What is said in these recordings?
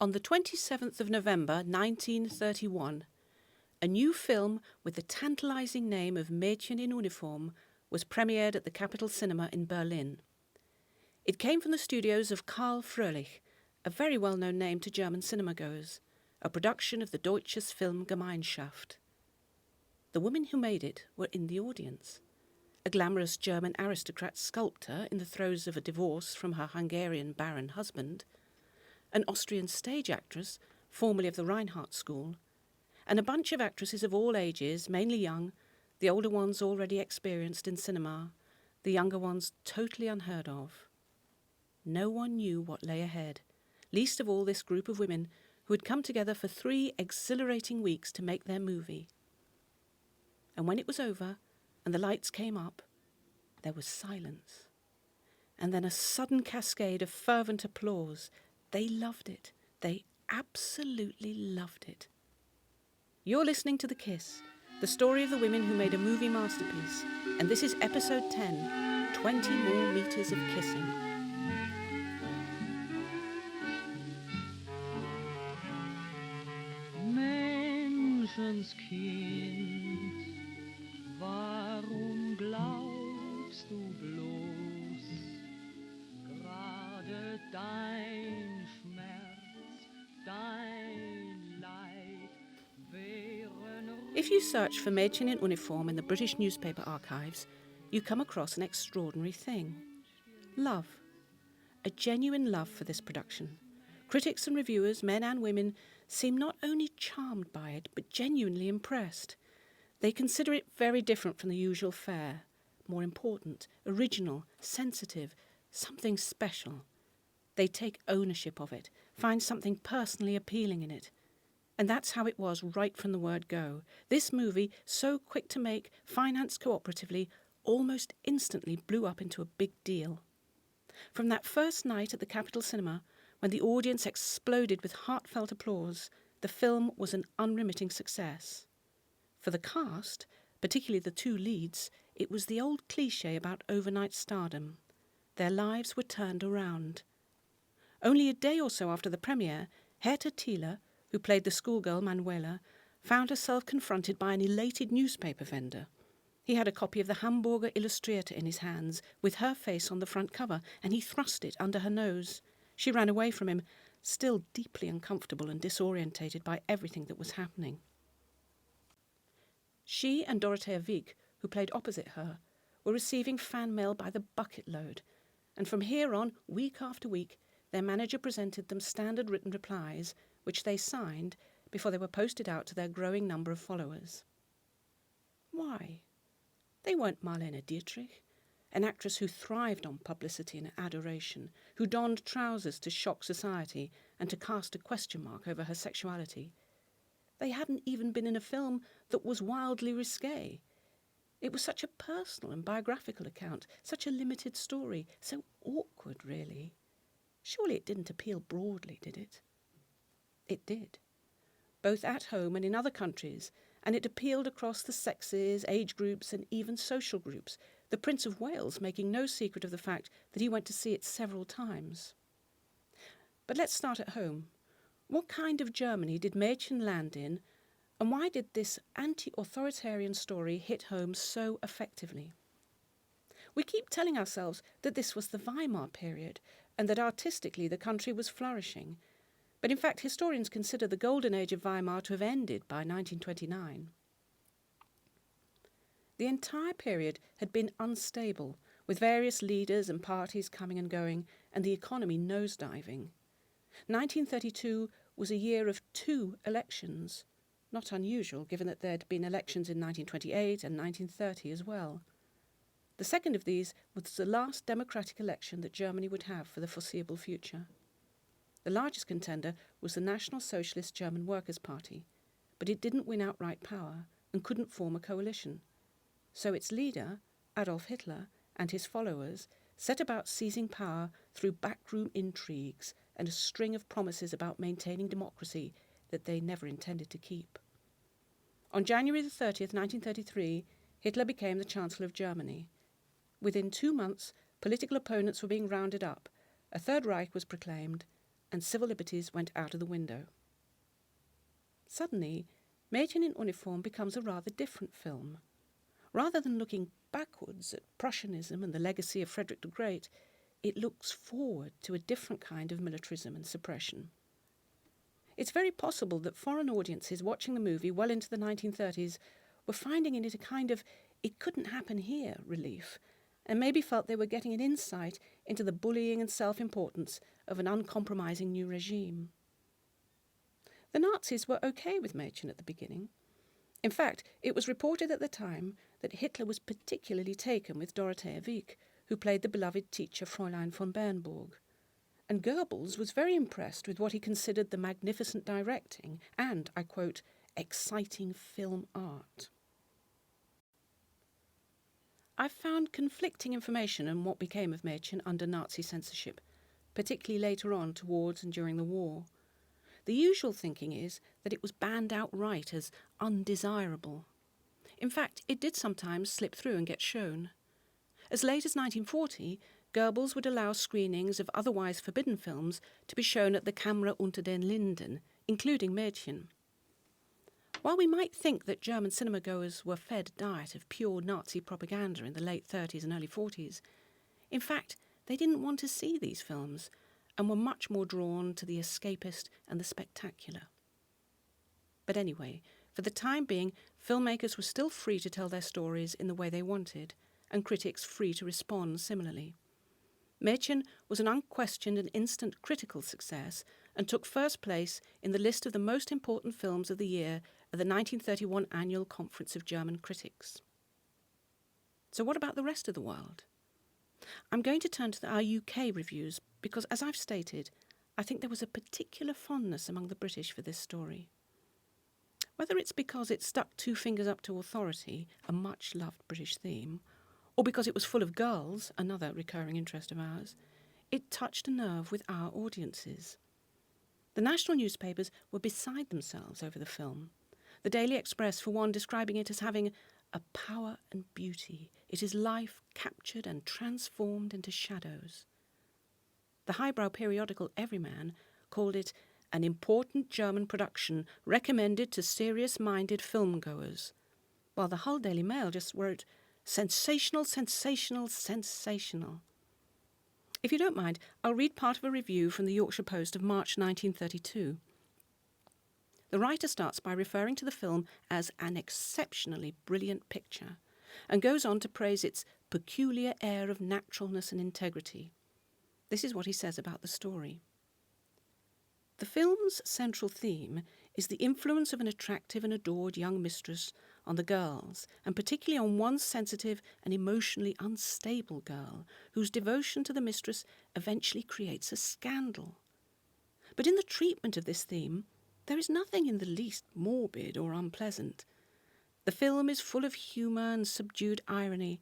On the 27th of November 1931, a new film with the tantalising name of Mädchen in Uniform was premiered at the Capitol Cinema in Berlin. It came from the studios of Karl Fröhlich, a very well-known name to German cinemagoers, a production of the Deutsches Filmgemeinschaft. The women who made it were in the audience. A glamorous German aristocrat sculptor in the throes of a divorce from her Hungarian baron husband, an Austrian stage actress, formerly of the Reinhardt School, and a bunch of actresses of all ages, mainly young, the older ones already experienced in cinema, the younger ones totally unheard of. No one knew what lay ahead, least of all this group of women who had come together for 3 exhilarating weeks to make their movie. And when it was over and the lights came up, there was silence. And then a sudden cascade of fervent applause. They loved it. They absolutely loved it. You're listening to The Kiss, the story of the women who made a movie masterpiece, and this is episode 10, 20 more meters of kissing. Menschenskind, warum glaubst du bloß, gerade dein Schmerz, dein Leid wären... If you search for Mädchen in Uniform in the British newspaper archives, you come across an extraordinary thing. Love. A genuine love for this production. Critics and reviewers, men and women, seem not only charmed by it, but genuinely impressed. They consider it very different from the usual fare, more important, original, sensitive, something special. They take ownership of it, find something personally appealing in it. And that's how it was right from the word go. This movie, so quick to make, financed cooperatively, almost instantly blew up into a big deal. From that first night at the Capitol Cinema, when the audience exploded with heartfelt applause, the film was an unremitting success. For the cast, particularly the 2 leads, it was the old cliché about overnight stardom. Their lives were turned around. Only a day or so after the premiere, Herta Thiele, who played the schoolgirl Manuela, found herself confronted by an elated newspaper vendor. He had a copy of the Hamburger Illustrierte in his hands, with her face on the front cover, and he thrust it under her nose. She ran away from him, still deeply uncomfortable and disorientated by everything that was happening. She and Dorothea Wieck, who played opposite her, were receiving fan mail by the bucket load, and from here on, week after week, their manager presented them standard written replies, which they signed before they were posted out to their growing number of followers. Why? They weren't Marlene Dietrich, an actress who thrived on publicity and adoration, who donned trousers to shock society and to cast a question mark over her sexuality. They hadn't even been in a film that was wildly risque. It was such a personal and biographical account, such a limited story, so awkward, really. Surely it didn't appeal broadly, did it? It did, both at home and in other countries, and it appealed across the sexes, age groups, and even social groups, the Prince of Wales making no secret of the fact that he went to see it several times. But let's start at home. What kind of Germany did Mädchen land in, and why did this anti-authoritarian story hit home so effectively? We keep telling ourselves that this was the Weimar period, and that artistically the country was flourishing. But in fact, historians consider the golden age of Weimar to have ended by 1929. The entire period had been unstable, with various leaders and parties coming and going, and the economy nosediving. 1932 was a year of 2 elections, not unusual given that there had been elections in 1928 and 1930 as well. The second of these was the last democratic election that Germany would have for the foreseeable future. The largest contender was the National Socialist German Workers' Party, but it didn't win outright power and couldn't form a coalition. So its leader, Adolf Hitler, and his followers set about seizing power through backroom intrigues and a string of promises about maintaining democracy that they never intended to keep. On January the 30th, 1933, Hitler became the Chancellor of Germany. Within 2 months, political opponents were being rounded up, a Third Reich was proclaimed, and civil liberties went out of the window. Suddenly, Mädchen in Uniform becomes a rather different film. Rather than looking backwards at Prussianism and the legacy of Frederick the Great, it looks forward to a different kind of militarism and suppression. It's very possible that foreign audiences watching the movie well into the 1930s were finding in it a kind of "it couldn't happen here" relief, and maybe felt they were getting an insight into the bullying and self-importance of an uncompromising new regime. The Nazis were okay with Mädchen at the beginning. In fact, it was reported at the time that Hitler was particularly taken with Dorothea Wieck, who played the beloved teacher Fräulein von Bernburg. And Goebbels was very impressed with what he considered the magnificent directing and, I quote, exciting film art. I've found conflicting information on what became of Mädchen under Nazi censorship, particularly later on towards and during the war. The usual thinking is that it was banned outright as undesirable. In fact, it did sometimes slip through and get shown. As late as 1940, Goebbels would allow screenings of otherwise forbidden films to be shown at the Kamera unter den Linden, including Mädchen. While we might think that German cinema-goers were fed a diet of pure Nazi propaganda in the late 30s and early 40s, in fact, they didn't want to see these films and were much more drawn to the escapist and the spectacular. But anyway, for the time being, filmmakers were still free to tell their stories in the way they wanted, and critics free to respond similarly. Mädchen was an unquestioned and instant critical success and took first place in the list of the most important films of the year at the 1931 Annual Conference of German Critics. So what about the rest of the world? I'm going to turn to our UK reviews because, as I've stated, I think there was a particular fondness among the British for this story. Whether it's because it stuck two fingers up to authority, a much-loved British theme, or because it was full of girls, another recurring interest of ours, it touched a nerve with our audiences. The national newspapers were beside themselves over the film. The Daily Express, for one, describing it as having a power and beauty. It is life captured and transformed into shadows. The highbrow periodical Everyman called it an important German production recommended to serious-minded filmgoers, while the Hull Daily Mail just wrote, sensational, sensational, sensational. If you don't mind, I'll read part of a review from the Yorkshire Post of March 1932. The writer starts by referring to the film as an exceptionally brilliant picture, and goes on to praise its peculiar air of naturalness and integrity. This is what he says about the story. The film's central theme is the influence of an attractive and adored young mistress on the girls, and particularly on one sensitive and emotionally unstable girl, whose devotion to the mistress eventually creates a scandal. But in the treatment of this theme, there is nothing in the least morbid or unpleasant. The film is full of humour and subdued irony,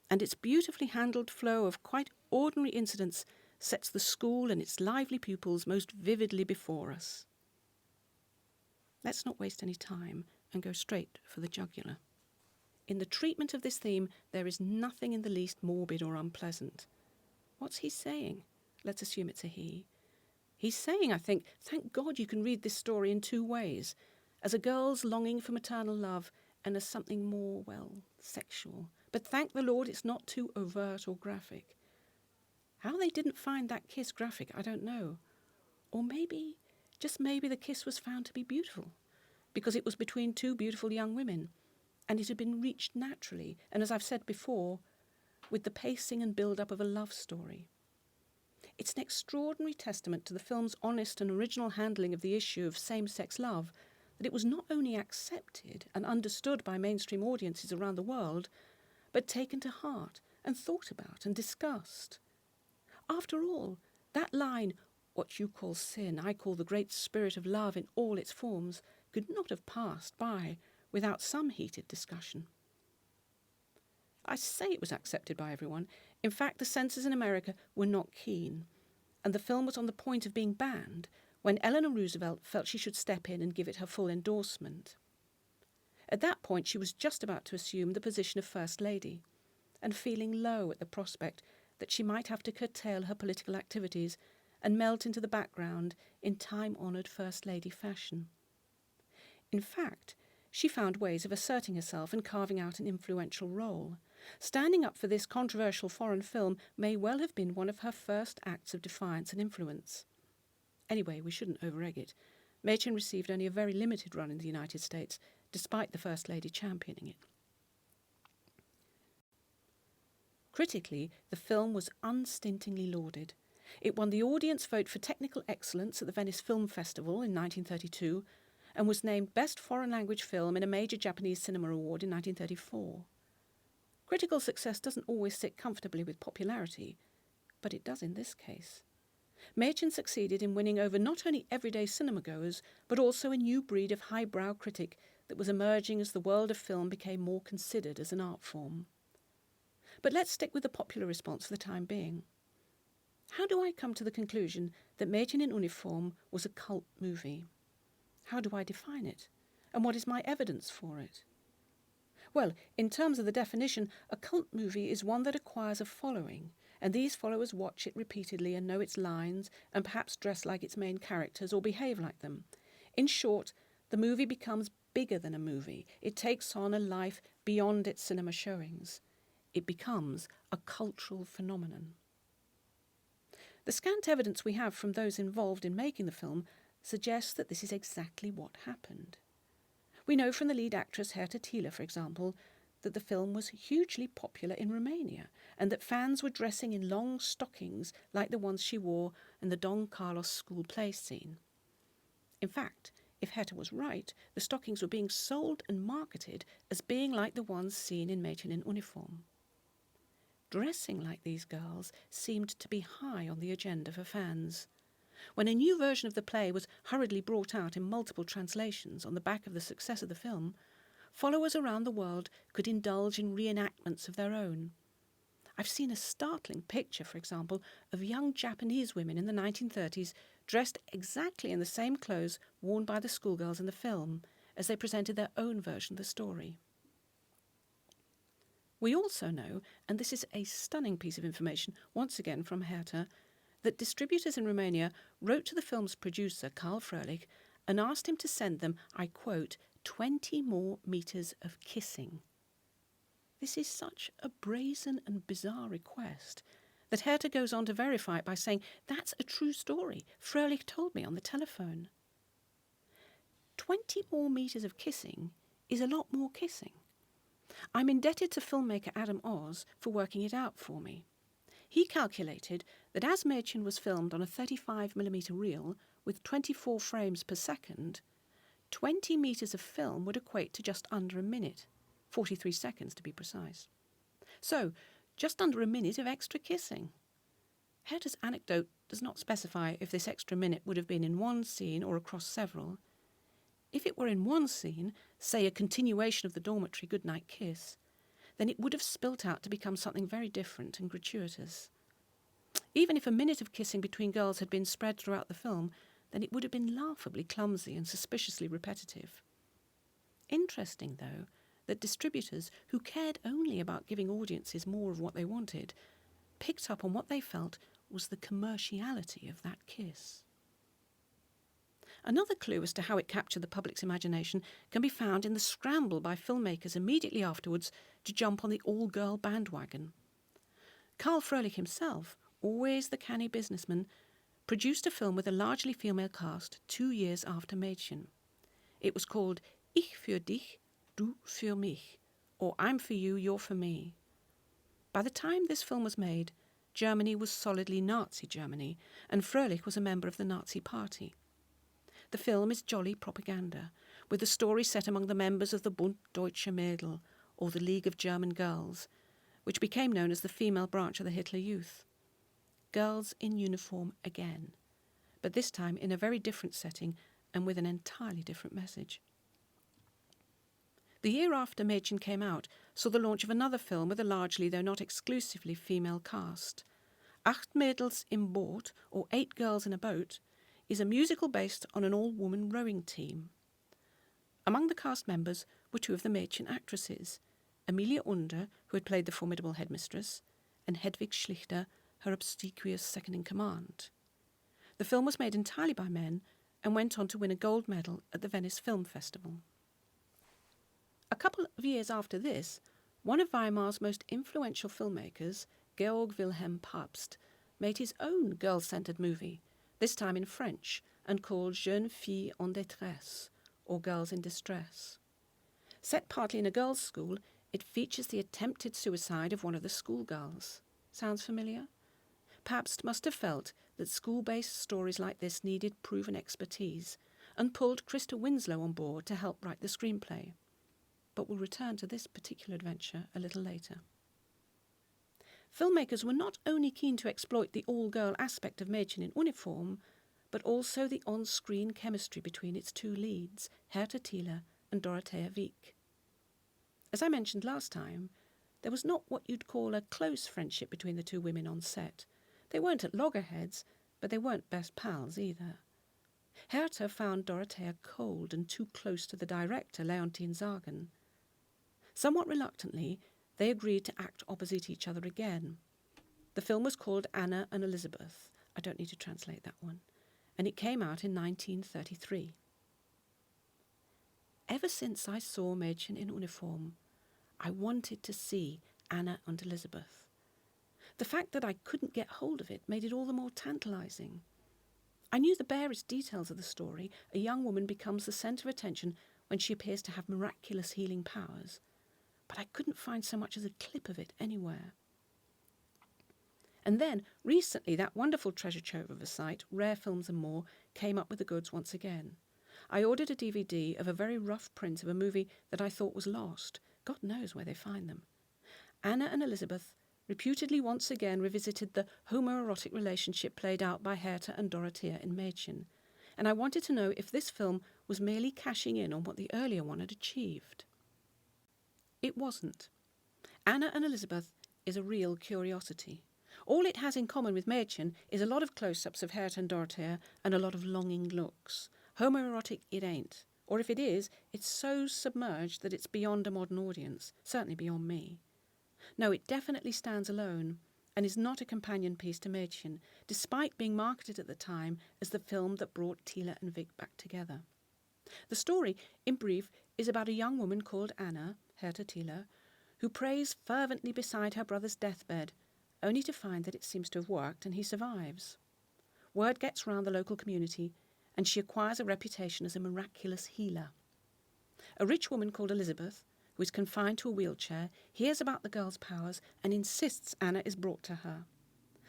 and its beautifully handled flow of quite ordinary incidents sets the school and its lively pupils most vividly before us. Let's not waste any time and go straight for the jugular. In the treatment of this theme, there is nothing in the least morbid or unpleasant. What's he saying? Let's assume it's a he. He's saying, I think, thank God you can read this story in two ways, as a girl's longing for maternal love and as something more, well, sexual. But thank the Lord it's not too overt or graphic. How they didn't find that kiss graphic, I don't know. Or maybe, just maybe, the kiss was found to be beautiful, because it was between two beautiful young women, and it had been reached naturally, and as I've said before, with the pacing and build-up of a love story. It's an extraordinary testament to the film's honest and original handling of the issue of same-sex love that it was not only accepted and understood by mainstream audiences around the world, but taken to heart and thought about and discussed. After all, that line, what you call sin, I call the great spirit of love in all its forms, could not have passed by without some heated discussion. I say it was accepted by everyone. In fact, the censors in America were not keen, and the film was on the point of being banned when Eleanor Roosevelt felt she should step in and give it her full endorsement. At that point, she was just about to assume the position of First Lady, and feeling low at the prospect that she might have to curtail her political activities and melt into the background in time-honoured First Lady fashion. In fact, she found ways of asserting herself and carving out an influential role. Standing up for this controversial foreign film may well have been one of her first acts of defiance and influence. Anyway, we shouldn't over-egg it. Mädchen received only a very limited run in the United States, despite the First Lady championing it. Critically, the film was unstintingly lauded. It won the audience vote for technical excellence at the Venice Film Festival in 1932 and was named Best Foreign Language Film in a major Japanese cinema award in 1934. Critical success doesn't always sit comfortably with popularity, but it does in this case. Mädchen succeeded in winning over not only everyday cinemagoers, but also a new breed of highbrow critic that was emerging as the world of film became more considered as an art form. But let's stick with the popular response for the time being. How do I come to the conclusion that Mädchen in Uniform was a cult movie? How do I define it? And what is my evidence for it? Well, in terms of the definition, a cult movie is one that acquires a following, and these followers watch it repeatedly and know its lines and perhaps dress like its main characters or behave like them. In short, the movie becomes bigger than a movie. It takes on a life beyond its cinema showings. It becomes a cultural phenomenon. The scant evidence we have from those involved in making the film suggests that this is exactly what happened. We know from the lead actress Herta Thiele, for example, that the film was hugely popular in Romania and that fans were dressing in long stockings like the ones she wore in the Don Carlos school play scene. In fact, if Herta was right, the stockings were being sold and marketed as being like the ones seen in Mädchen in Uniform. Dressing like these girls seemed to be high on the agenda for fans. When a new version of the play was hurriedly brought out in multiple translations on the back of the success of the film, followers around the world could indulge in reenactments of their own. I've seen a startling picture, for example, of young Japanese women in the 1930s dressed exactly in the same clothes worn by the schoolgirls in the film, as they presented their own version of the story. We also know, and this is a stunning piece of information, once again from Herta, that distributors in Romania wrote to the film's producer, Karl Fröhlich, and asked him to send them, I quote, 20 more metres of kissing. This is such a brazen and bizarre request that Herta goes on to verify it by saying, that's a true story. Fröhlich told me on the telephone. 20 more metres of kissing is a lot more kissing. I'm indebted to filmmaker Adam Oz for working it out for me. He calculated that as Mädchen was filmed on a 35mm reel with 24 frames per second, 20 metres of film would equate to just under a minute, 43 seconds to be precise. So, just under a minute of extra kissing. Herta's anecdote does not specify if this extra minute would have been in one scene or across several. If it were in one scene, say a continuation of the dormitory goodnight kiss, then it would have spilt out to become something very different and gratuitous. Even if a minute of kissing between girls had been spread throughout the film, then it would have been laughably clumsy and suspiciously repetitive. Interesting, though, that distributors, who cared only about giving audiences more of what they wanted, picked up on what they felt was the commerciality of that kiss. Another clue as to how it captured the public's imagination can be found in the scramble by filmmakers immediately afterwards to jump on the all-girl bandwagon. Karl Fröhlich himself, always the canny businessman, produced a film with a largely female cast 2 years after Mädchen. It was called Ich für dich, du für mich, or I'm for you, you're for me. By the time this film was made, Germany was solidly Nazi Germany, and Fröhlich was a member of the Nazi Party. The film is jolly propaganda, with the story set among the members of the Bund Deutscher Mädel, or the League of German Girls, which became known as the female branch of the Hitler Youth. Girls in uniform again, but this time in a very different setting and with an entirely different message. The year after Mädchen came out saw the launch of another film with a largely, though not exclusively, female cast. Acht Mädels im Boot, or 8 Girls in a Boat, is a musical based on an all-woman rowing team. Among the cast members were 2 of the Mädchen actresses, Emilia Under, who had played the formidable headmistress, and Hedwig Schlichter, her obsequious second-in-command. The film was made entirely by men and went on to win a gold medal at the Venice Film Festival. A couple of years after this, one of Weimar's most influential filmmakers, Georg Wilhelm Pabst, made his own girl-centred movie, this time in French, and called Jeunes Filles en Détresse, or Girls in Distress. Set partly in a girls' school, it features the attempted suicide of one of the schoolgirls. Sounds familiar? Pabst must have felt that school-based stories like this needed proven expertise and pulled Krista Winslow on board to help write the screenplay. But we'll return to this particular adventure a little later. Filmmakers were not only keen to exploit the all-girl aspect of Mädchen in Uniform, but also the on-screen chemistry between its two leads, Herta Thiele and Dorothea Wieck. As I mentioned last time, there was not what you'd call a close friendship between the two women on set. They weren't at loggerheads, but they weren't best pals either. Herta found Dorothea cold and too close to the director, Leontine Zagen. Somewhat reluctantly, they agreed to act opposite each other again. The film was called Anna and Elizabeth. I don't need to translate that one. And it came out in 1933. Ever since I saw Mädchen in Uniform, I wanted to see Anna and Elizabeth. The fact that I couldn't get hold of it made it all the more tantalising. I knew the barest details of the story. A young woman becomes the centre of attention when she appears to have miraculous healing powers, but I couldn't find so much as a clip of it anywhere. And then, recently, that wonderful treasure trove of a site, Rare Films and More, came up with the goods once again. I ordered a DVD of a very rough print of a movie that I thought was lost. God knows where they find them. Anna and Elizabeth reputedly once again revisited the homoerotic relationship played out by Herta and Dorothea in Mädchen, and I wanted to know if this film was merely cashing in on what the earlier one had achieved. It wasn't. Anna and Elizabeth is a real curiosity. All it has in common with Mädchen is a lot of close-ups of Herta and Dorothea and a lot of longing looks. Homoerotic it ain't. Or if it is, it's so submerged that it's beyond a modern audience, certainly beyond me. No, it definitely stands alone and is not a companion piece to Mädchen, despite being marketed at the time as the film that brought Thiele and Wieck back together. The story, in brief, is about a young woman called Anna, Herta Thiele, who prays fervently beside her brother's deathbed, only to find that it seems to have worked and he survives. Word gets round the local community, and she acquires a reputation as a miraculous healer. A rich woman called Elizabeth, who is confined to a wheelchair, hears about the girl's powers and insists Anna is brought to her.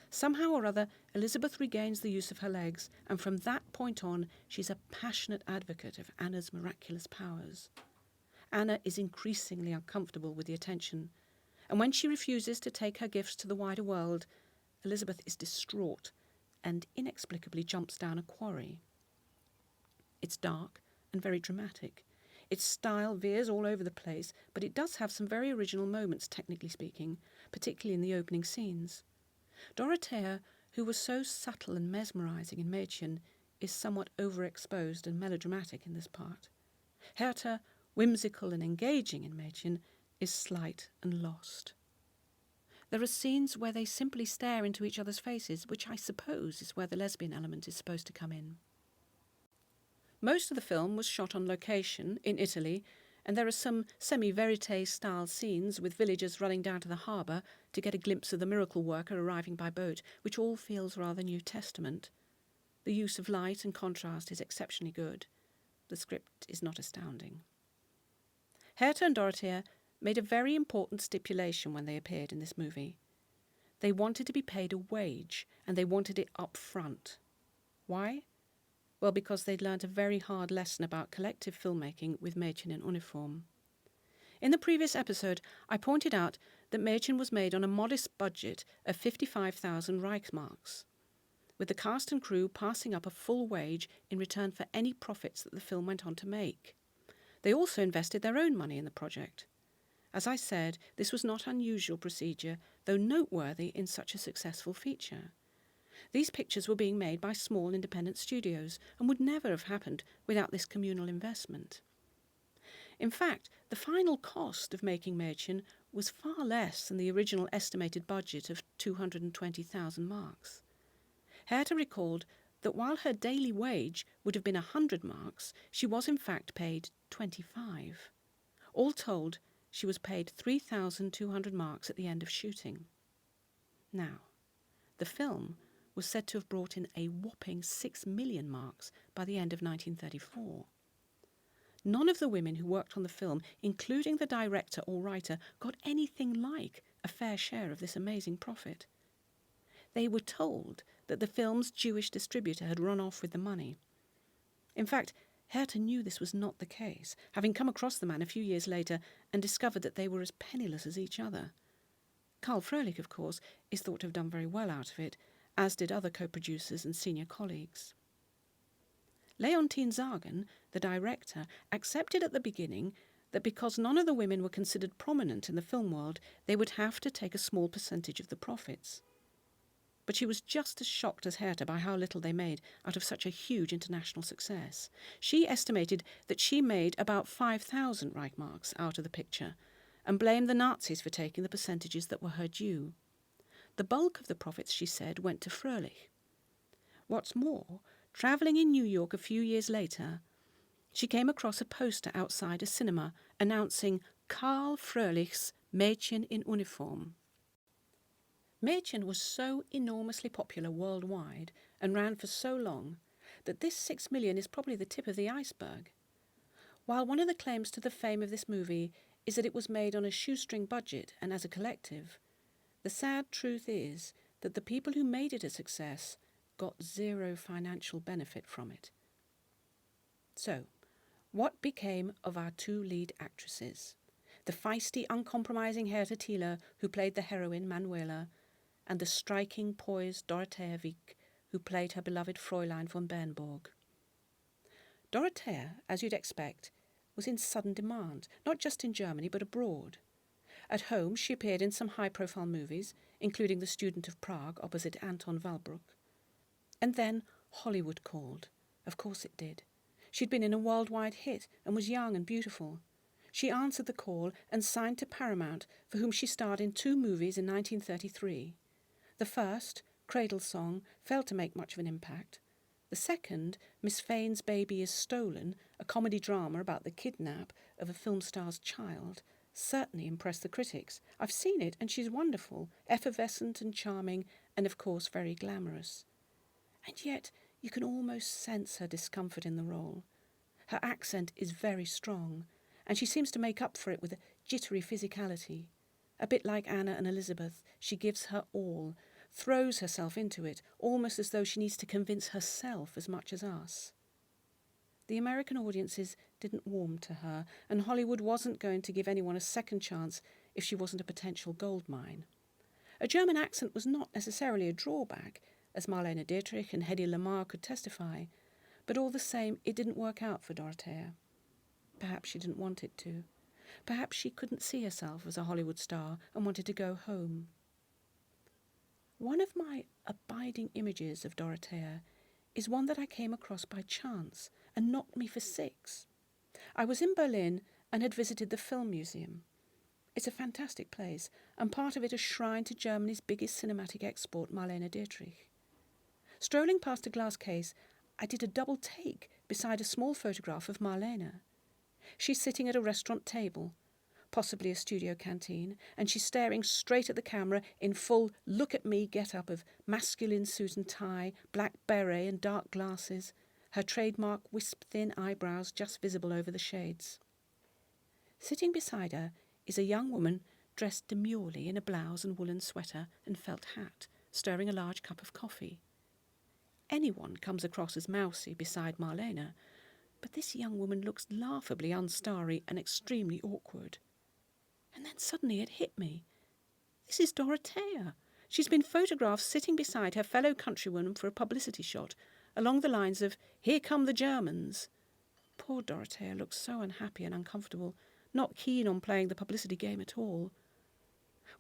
Somehow or other, Elizabeth regains the use of her legs, and from that point on, she's a passionate advocate of Anna's miraculous powers. Anna is increasingly uncomfortable with the attention, and when she refuses to take her gifts to the wider world, Elizabeth is distraught and inexplicably jumps down a quarry. It's dark and very dramatic. Its style veers all over the place, but it does have some very original moments, technically speaking, particularly in the opening scenes. Dorothea, who was so subtle and mesmerising in Mädchen, is somewhat overexposed and melodramatic in this part. Herta, whimsical and engaging in Mädchen, is slight and lost. There are scenes where they simply stare into each other's faces, which I suppose is where the lesbian element is supposed to come in. Most of the film was shot on location in Italy, and there are some semi-verite style scenes with villagers running down to the harbour to get a glimpse of the miracle worker arriving by boat, which all feels rather New Testament. The use of light and contrast is exceptionally good. The script is not astounding. Herta and Dorothea made a very important stipulation when they appeared in this movie. They wanted to be paid a wage, and they wanted it up front. Why? Well, because they'd learnt a very hard lesson about collective filmmaking with Mädchen in Uniform. In the previous episode, I pointed out that Mädchen was made on a modest budget of 55,000 Reichsmarks, with the cast and crew passing up a full wage in return for any profits that the film went on to make. They also invested their own money in the project. As I said, this was not unusual procedure, though noteworthy in such a successful feature. These pictures were being made by small independent studios and would never have happened without this communal investment. In fact, the final cost of making Mädchen was far less than the original estimated budget of 220,000 marks. Herta recalled that while her daily wage would have been 100 marks, she was in fact paid 25. All told, she was paid 3,200 marks at the end of shooting. Now, the film was said to have brought in a whopping 6 million marks by the end of 1934. None of the women who worked on the film, including the director or writer, got anything like a fair share of this amazing profit. They were told that the film's Jewish distributor had run off with the money. In fact, Herta knew this was not the case, having come across the man a few years later and discovered that they were as penniless as each other. Karl Froelich, of course, is thought to have done very well out of it, as did other co-producers and senior colleagues. Leontine Zagen, the director, accepted at the beginning that because none of the women were considered prominent in the film world, they would have to take a small percentage of the profits. But she was just as shocked as Herta by how little they made out of such a huge international success. She estimated that she made about 5,000 Reichmarks out of the picture and blamed the Nazis for taking the percentages that were her due. The bulk of the profits, she said, went to Froelich. What's more, travelling in New York a few years later, she came across a poster outside a cinema announcing Karl Froelich's Mädchen in Uniform. Mädchen was so enormously popular worldwide and ran for so long that this 6 million is probably the tip of the iceberg. While one of the claims to the fame of this movie is that it was made on a shoestring budget and as a collective, the sad truth is that the people who made it a success got zero financial benefit from it. So, what became of our two lead actresses? The feisty, uncompromising Herta Thiele, who played the heroine Manuela, and the striking, poised Dorothea Wieck, who played her beloved Fräulein von Bernburg. Dorothea, as you'd expect, was in sudden demand, not just in Germany but abroad. At home she appeared in some high-profile movies, including The Student of Prague opposite Anton Walbruck. And then Hollywood called. Of course it did. She'd been in a worldwide hit and was young and beautiful. She answered the call and signed to Paramount, for whom she starred in 2 movies in 1933. The first, Cradle Song, failed to make much of an impact. The second, Miss Fane's Baby is Stolen, a comedy drama about the kidnap of a film star's child, certainly impressed the critics. I've seen it, and she's wonderful, effervescent and charming, and of course very glamorous. And yet you can almost sense her discomfort in the role. Her accent is very strong, and she seems to make up for it with a jittery physicality. A bit like Anna and Elizabeth, she gives her all, throws herself into it, almost as though she needs to convince herself as much as us. The American audiences didn't warm to her, and Hollywood wasn't going to give anyone a second chance if she wasn't a potential goldmine. A German accent was not necessarily a drawback, as Marlene Dietrich and Hedy Lamarr could testify, but all the same it didn't work out for Dorothea. Perhaps she didn't want it to. Perhaps she couldn't see herself as a Hollywood star and wanted to go home. One of my abiding images of Dorothea is one that I came across by chance and knocked me for 6. I was in Berlin and had visited the Film Museum. It's a fantastic place, and part of it a shrine to Germany's biggest cinematic export, Marlene Dietrich. Strolling past a glass case, I did a double take beside a small photograph of Marlene. She's sitting at a restaurant table, possibly a studio canteen, and she's staring straight at the camera in full look-at-me get-up of masculine suit and tie, black beret and dark glasses, her trademark wisp-thin eyebrows just visible over the shades. Sitting beside her is a young woman dressed demurely in a blouse and woolen sweater and felt hat, stirring a large cup of coffee. Anyone comes across as mousy beside Marlene, but this young woman looks laughably unstarry and extremely awkward. And then suddenly it hit me. This is Dorothea. She's been photographed sitting beside her fellow countrywoman for a publicity shot, along the lines of, "Here come the Germans." Poor Dorothea looked so unhappy and uncomfortable, not keen on playing the publicity game at all.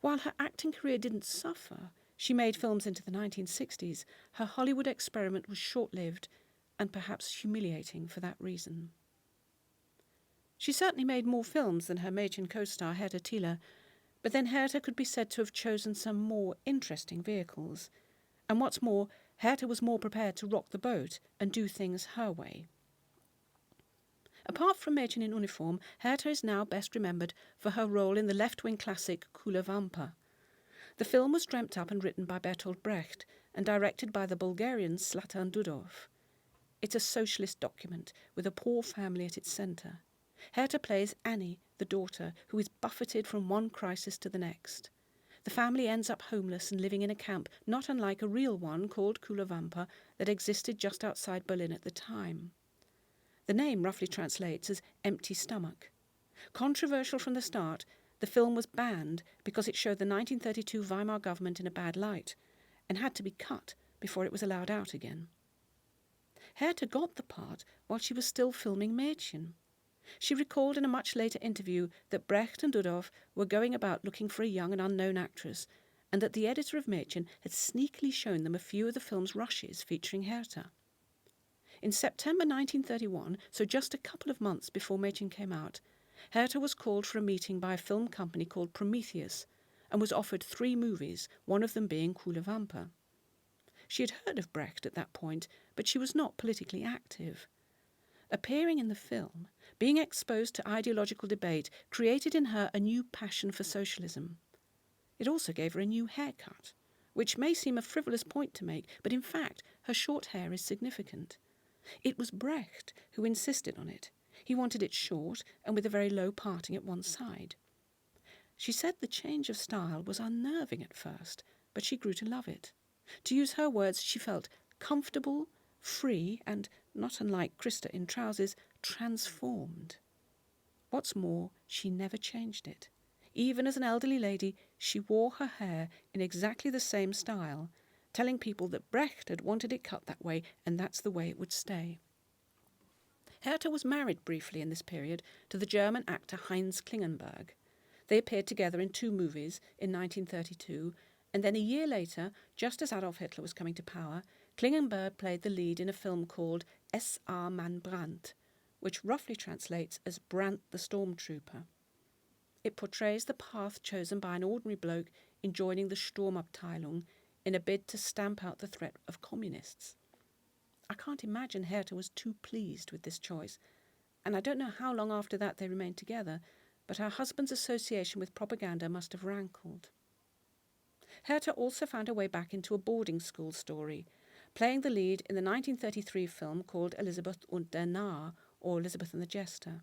While her acting career didn't suffer, she made films into the 1960s, her Hollywood experiment was short-lived and perhaps humiliating for that reason. She certainly made more films than her Mädchen co-star Herta Thiele, but then Herta could be said to have chosen some more interesting vehicles. And what's more, Herta was more prepared to rock the boat and do things her way. Apart from Mädchen in Uniform, Herta is now best remembered for her role in the left-wing classic Kule Vampa. The film was dreamt up and written by Bertolt Brecht and directed by the Bulgarian Zlatan Dudov. It's a socialist document with a poor family at its centre. Herta plays Annie, the daughter, who is buffeted from one crisis to the next. The family ends up homeless and living in a camp not unlike a real one called Kule Vampa that existed just outside Berlin at the time. The name roughly translates as empty stomach. Controversial from the start, the film was banned because it showed the 1932 Weimar government in a bad light and had to be cut before it was allowed out again. Herta got the part while she was still filming Mädchen. She recalled in a much later interview that Brecht and Dudov were going about looking for a young and unknown actress, and that the editor of Mädchen had sneakily shown them a few of the film's rushes featuring Herta. In September 1931, so just a couple of months before Mädchen came out, Herta was called for a meeting by a film company called Prometheus and was offered 3 movies, one of them being Kule Vampa. She had heard of Brecht at that point, but she was not politically active. Appearing in the film, being exposed to ideological debate, created in her a new passion for socialism. It also gave her a new haircut, which may seem a frivolous point to make, but in fact her short hair is significant. It was Brecht who insisted on it. He wanted it short and with a very low parting at one side. She said the change of style was unnerving at first, but she grew to love it. To use her words, she felt comfortable, free, and, not unlike Krista in trousers, transformed. What's more, she never changed it. Even as an elderly lady, she wore her hair in exactly the same style, telling people that Brecht had wanted it cut that way, and that's the way it would stay. Herta was married briefly in this period to the German actor Heinz Klingenberg. They appeared together in 2 movies in 1932, and then a year later, just as Adolf Hitler was coming to power, Klingenberg played the lead in a film called S.A. Man Brandt, which roughly translates as Brandt the Stormtrooper. It portrays the path chosen by an ordinary bloke in joining the Sturmabteilung in a bid to stamp out the threat of communists. I can't imagine Herta was too pleased with this choice, and I don't know how long after that they remained together, but her husband's association with propaganda must have rankled. Herta also found her way back into a boarding school story, playing the lead in the 1933 film called Elisabeth und der Narr, or Elizabeth and the Jester.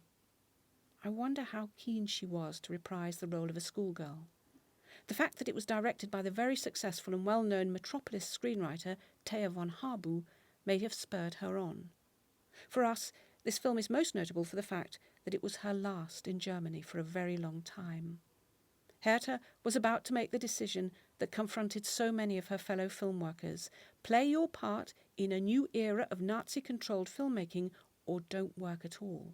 I wonder how keen she was to reprise the role of a schoolgirl. The fact that it was directed by the very successful and well-known Metropolis screenwriter Thea von Harbu may have spurred her on. For us, this film is most notable for the fact that it was her last in Germany for a very long time. Herta was about to make the decision that confronted so many of her fellow film workers: play your part in a new era of Nazi-controlled filmmaking or don't work at all.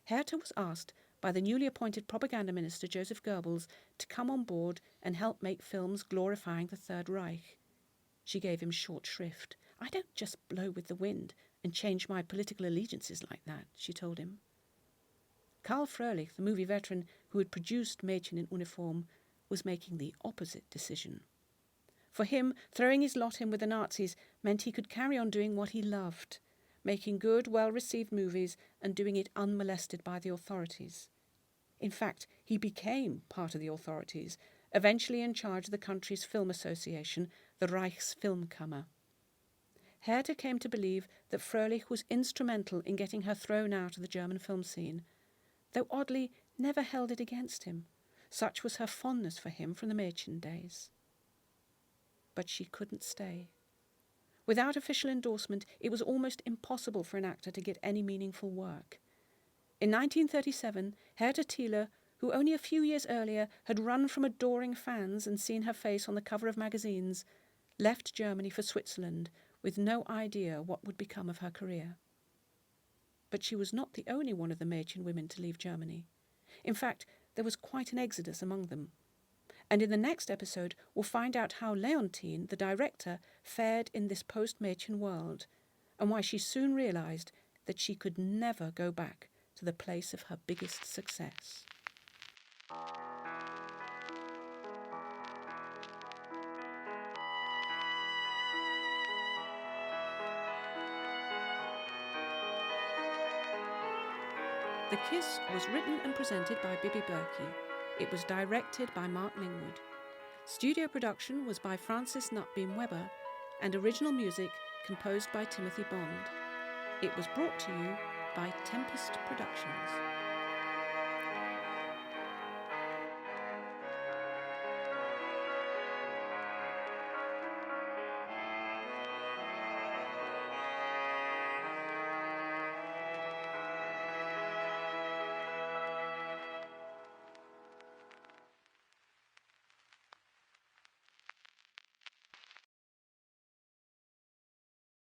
Herta was asked by the newly appointed propaganda minister Joseph Goebbels to come on board and help make films glorifying the Third Reich. She gave him short shrift. "I don't just blow with the wind and change my political allegiances like that," she told him. Karl Fröhlich, the movie veteran who had produced Mädchen in Uniform, was making the opposite decision. For him, throwing his lot in with the Nazis meant he could carry on doing what he loved, making good, well-received movies and doing it unmolested by the authorities. In fact, he became part of the authorities, eventually in charge of the country's film association, the Reichsfilmkammer. Herta came to believe that Fröhlich was instrumental in getting her thrown out of the German film scene, though oddly never held it against him. Such was her fondness for him from the Mädchen days. But she couldn't stay. Without official endorsement, it was almost impossible for an actor to get any meaningful work. In 1937, Herta Thiele, who only a few years earlier had run from adoring fans and seen her face on the cover of magazines, left Germany for Switzerland with no idea what would become of her career. But she was not the only one of the Mädchen women to leave Germany. In fact, there was quite an exodus among them. And in the next episode, we'll find out how Leontine, the director, fared in this post-Mädchen world, and why she soon realised that she could never go back to the place of her biggest success. The Kiss was written and presented by Bibi Berki. It was directed by Mark Lingwood. Studio production was by Francis Nutbeam Webber, and original music composed by Timothy Bond. It was brought to you by Tempest Productions.